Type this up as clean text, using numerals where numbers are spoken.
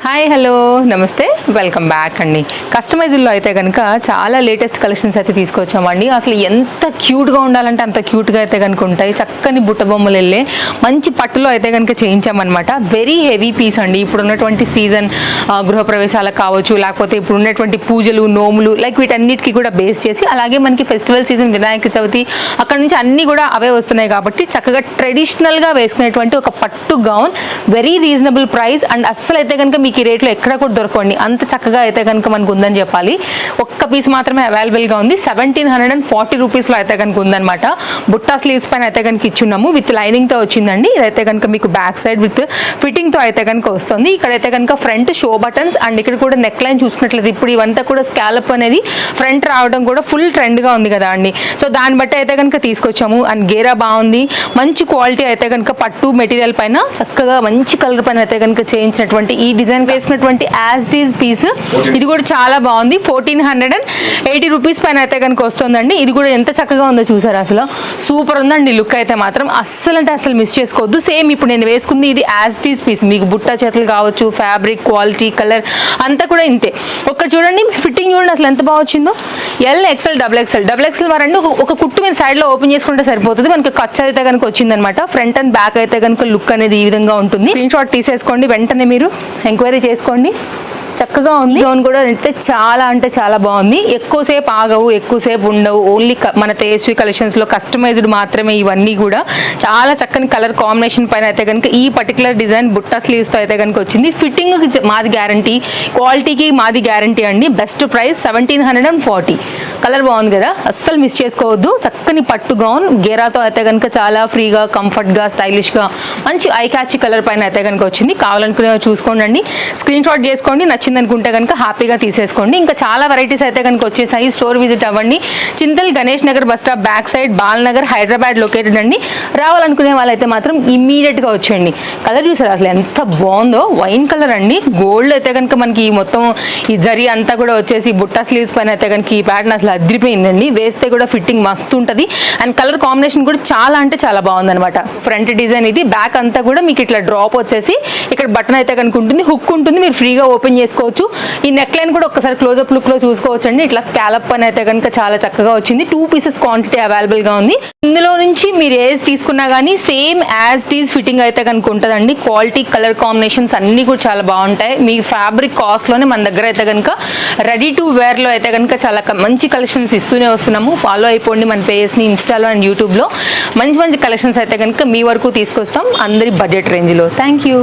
Hi hello నమస్తే welcome back అండి. కస్టమైజ్లో అయితే కనుక చాలా లేటెస్ట్ కలెక్షన్స్ అయితే తీసుకొచ్చామండి. అసలు ఎంత క్యూట్గా ఉండాలంటే అంత క్యూట్గా అయితే కనుక ఉంటాయి. చక్కని బుట్ట బొమ్మలు వెళ్ళే మంచి పట్టులో అయితే కనుక చేయించామన్నమాట. వెరీ హెవీ పీస్ అండి. ఇప్పుడు ఉన్నటువంటి సీజన్ గృహప్రవేశాలకు కావచ్చు, లేకపోతే ఇప్పుడు ఉన్నటువంటి పూజలు నోములు లైక్ వీటన్నిటికీ కూడా బేస్ చేసి, అలాగే మనకి ఫెస్టివల్ సీజన్ వినాయక చవితి అక్కడ నుంచి అన్నీ కూడా అవే వస్తున్నాయి కాబట్టి చక్కగా ట్రెడిషనల్గా వేసుకునేటువంటి ఒక పట్టు gown, very reasonable price and అస్సలు అయితే కనుక మీకు ఈ రేట్లో ఎక్కడ కూడా దొరకండి. అంత చక్కగా అయితే కనుక మనకు ఉందని చెప్పాలి. ఒక్క పీస్ మాత్రమే అవైలబుల్గా ఉంది. 1740 రూపీస్లో అయితే కనుక ఉందన్నమాట. బుట్టా స్లీవ్స్ పైన అయితే కనుక ఇచ్చున్నాము. విత్ లైనింగ్తో వచ్చిందండి. ఇదైతే కనుక మీకు బ్యాక్ సైడ్ విత్ ఫిట్టింగ్తో అయితే కనుక వస్తుంది. ఇక్కడైతే కనుక ఫ్రంట్ షో బటన్స్ అండ్ ఇక్కడ కూడా నెక్ లైన్ చూసుకున్నట్లయితే ఇప్పుడు ఇవంతా కూడా స్కాలప్ అనేది ఫ్రంట్ రావడం కూడా ఫుల్ ట్రెండ్గా ఉంది కదా అండి. సో దాన్ని బట్టి అయితే కనుక తీసుకొచ్చాము. అండ్ గేరా బాగుంది, మంచి క్వాలిటీ అయితే కనుక పట్టు మెటీరియల్ పైన చక్కగా మంచి కలర్ పైన అయితే కనుక చేయించినటువంటి ఈ డిజైన్ వేసుకున్నటువంటి యాజ్ డీజ్ పీస్ ఇది కూడా చాలా బాగుంది. 1480 రూపీస్ పైన అయితే కనుక వస్తుందండి. ఇది కూడా ఎంత చక్కగా ఉందో చూసారు, అసలు సూపర్ ఉందండి. లుక్ అయితే మాత్రం అస్సలు అంటే అసలు మిస్ చేసుకోవద్దు. సేమ్ ఇప్పుడు నేను వేసుకుంది ఇది యాజ్ డీజ్ పీస్. మీకు బుట్టా చేతులు కావచ్చు, ఫ్యాబ్రిక్ క్వాలిటీ కలర్ అంతా కూడా ఇంతే. ఒక్క చూడండి ఫిట్టింగ్ చూడండి అసలు ఎంత బాగా వచ్చిందో. ఎల్ ఎక్స్ఎల్ డబుల్ ఎక్స్ఎల్ వారండి. ఒక కుట్టు మీరు సైడ్లో ఓపెన్ చేసుకుంటే సరిపోతుంది. మనకి ఖర్చు అయితే కనుక వచ్చిందనమాట. ఫ్రంట్ అండ్ బ్యాక్ అయితే కనుక లుక్ అనేది ఈ విధంగా ఉంటుంది. స్క్రీన్ షాట్ తీసేసుకోండి, వెంటనే మీరు ఎంక్వైరీ చేసుకోండి. చక్కగా ఉంది. గౌన్ కూడా అయితే చాలా అంటే చాలా బాగుంది. ఎక్కువసేపు ఆగవు, ఎక్కువసేపు ఉండవు. ఓన్లీ మన తేజస్వి కలెక్షన్స్లో కస్టమైజ్డ్ మాత్రమే ఇవన్నీ కూడా. చాలా చక్కని కలర్ కాంబినేషన్ పైన అయితే కనుక ఈ పర్టికులర్ డిజైన్ బుట్టా స్లీవ్స్తో అయితే కనుక వచ్చింది. ఫిట్టింగ్కి మాది గ్యారంటీ, క్వాలిటీకి మాది గ్యారంటీ అండి. Best price 1740. కలర్ బాగుంది కదా, అస్సలు మిస్ చేసుకోవద్దు. చక్కని పట్టు గౌన్ గేరాతో అయితే కనుక చాలా ఫ్రీగా, కంఫర్ట్గా, స్టైలిష్గా మంచి ఐ క్యాచీ కలర్ పైన అయితే కనుక వచ్చింది. కావాలనుకునే చూసుకోండి, స్క్రీన్ షాట్ చేసుకోండి. నచ్చింది అనుకుంటే కనుక హ్యాపీగా తీసేసుకోండి. ఇంకా చాలా వెరైటీస్ అయితే కనుక వచ్చేసాయి. స్టోర్ విజిట్ అవ్వండి. Chintal Ganesh Nagar bus stop back side, Balnagar, Hyderabad located అండి. రావాలనుకునే వాళ్ళైతే మాత్రం ఇమ్మీడియట్గా వచ్చేయండి. కలర్ చూసారు అసలు ఎంత బాగుందో, వైన్ కలర్ అండి. గోల్డ్ అయితే కనుక మనకి మొత్తం ఈ జరీ అంతా కూడా వచ్చేసి బుట్టా స్లీవ్స్ పైన అయితే కనుక ఈ ప్యాటర్న్ అసలు అదిరిపోయిందండి. వేస్తే కూడా ఫిట్టింగ్ మస్తు ఉంటుంది. అండ్ కలర్ కాంబినేషన్ కూడా చాలా అంటే చాలా బాగుందనమాట. ఫ్రంట్ డిజైన్ ఇది, బ్యాక్ అంతా కూడా మీకు ఇట్లా డ్రాప్ వచ్చేసి ఇక్కడ బటన్ అయితే కనుక ఉంటుంది, హుక్ ఉంటుంది. మీరు ఫ్రీగా ఓపెన్ చేసుకోవచ్చు. ఈ నెక్ లైన్ కూడా ఒకసారి క్లోజప్ లుక్ లో చూసుకోవచ్చు అండి. ఇట్లా స్కాలప్ అని అయితే కనుక చాలా చక్కగా వచ్చింది. 2 పీసెస్ క్వాంటిటీ అవైలబుల్ గా ఉంది. ఇందులో నుంచి మీరు ఏది తీసుకున్నా కానీ సేమ్ యాజ్ టీజ్ ఫిట్టింగ్ అయితే కనుక ఉంటుందండి. క్వాలిటీ కలర్ కాంబినేషన్స్ అన్ని కూడా చాలా బాగుంటాయి. మీ ఫ్యాబ్రిక్ కాస్ట్ లోనే మన దగ్గర అయితే కనుక రెడీ టు వేర్ లో అయితే కనుక చాలా మంచి కలెక్షన్స్ ఇస్తూనే వస్తున్నాము. ఫాలో అయిపోండి మన పేజ్ ని ఇన్స్టాలో అండ్ యూట్యూబ్ లో. మంచి మంచి కలెక్షన్స్ అయితే కనుక మీ వరకు తీసుకొస్తాం అందరి బడ్జెట్ రేంజ్ లో. Thank you.